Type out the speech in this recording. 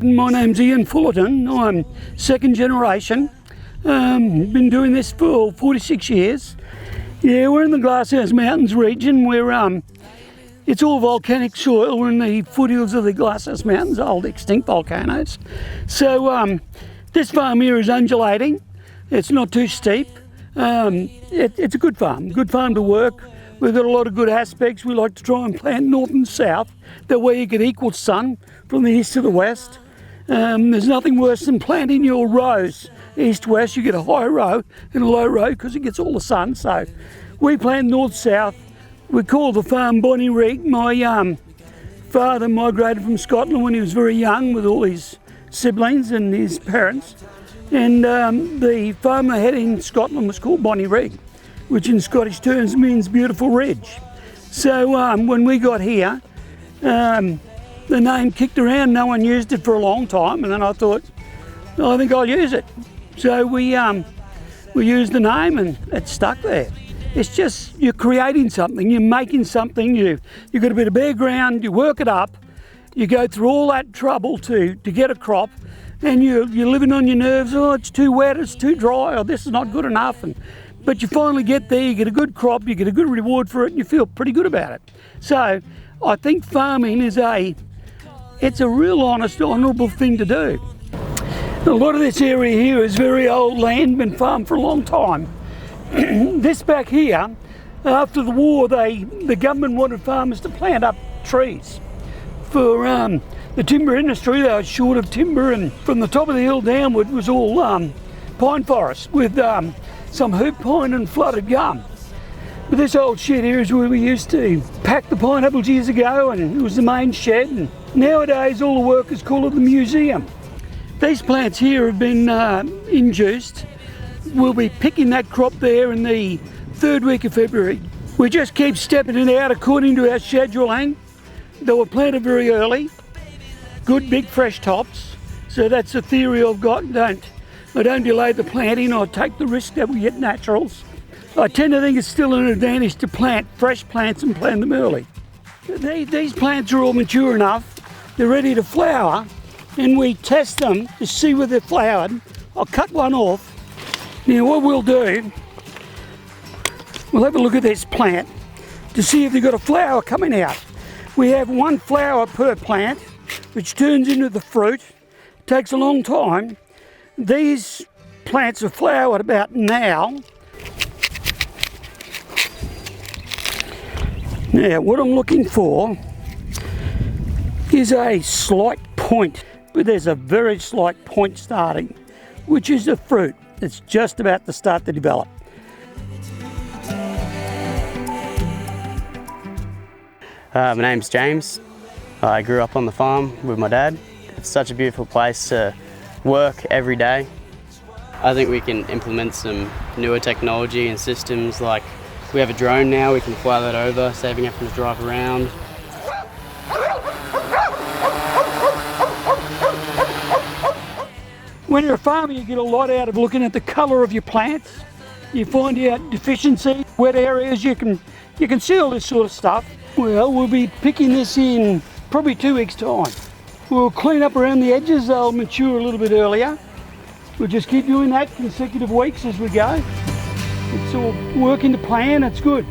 My name's Ian Fullerton. I'm second generation. Been doing this for 46 years. Yeah, we're in the Glasshouse Mountains region where it's all volcanic soil. We're in the foothills of the Glasshouse Mountains, old extinct volcanoes. So this farm here is undulating. It's not too steep. It's a good farm to work. We've got a lot of good aspects. We like to try and plant north and south. That way you get equal sun from the east to the west. There's nothing worse than planting your rows east-west. You get a high row and a low row because it gets all the sun. So we plant north-south. We call the farm Bonnie Rig. My father migrated from Scotland when he was very young with all his siblings and his parents. And the farm they had in Scotland was called Bonnie Rig, which in Scottish terms means beautiful ridge. So when we got here, the name kicked around. No one used it for a long time, and then I thought, I think I'll use it. So we used the name, and it stuck there. It's just you're creating something, you're making something. You've got a bit of bare ground, you work it up, you go through all that trouble to get a crop, and you're living on your nerves. Oh, it's too wet, it's too dry, or this is not good enough. But you finally get there, you get a good crop, you get a good reward for it, and you feel pretty good about it. So I think farming it's a real honest, honourable thing to do. A lot of this area here is very old land, been farmed for a long time. This back here, after the war, the government wanted farmers to plant up trees. For the timber industry, they were short of timber, and from the top of the hill downward was all pine forest with some hoop pine and flooded gum. But this old shed here is where we used to pack the pineapples years ago, and it was the main shed. And nowadays all the workers call it the museum. These plants here have been induced. We'll be picking that crop there in the third week of February. We just keep stepping it out according to our scheduling. They were planted very early, good big fresh tops. So that's the theory I've got. I don't delay the planting, I take the risk that we get naturals. I tend to think it's still an advantage to plant fresh plants and plant them early. These plants are all mature enough, they're ready to flower, and we test them to see whether they're flowered. I'll cut one off. Now what we'll do, we'll have a look at this plant to see if they've got a flower coming out. We have one flower per plant, which turns into the fruit. It takes a long time. These plants are flowered about now. Now what I'm looking for is a slight point, but there's a very slight point starting, which is the fruit. It's just about to start to develop. My name's James. I grew up on the farm with my dad. It's such a beautiful place to work every day. I think we can implement some newer technology and systems, like we have a drone now, we can fly that over, saving having to drive around. When you're a farmer, you get a lot out of looking at the colour of your plants. You find out deficiency, wet areas, you can see all this sort of stuff. Well, we'll be picking this in probably 2 weeks' time. We'll clean up around the edges, they'll mature a little bit earlier. We'll just keep doing that consecutive weeks as we go. It's all working to plan, it's good.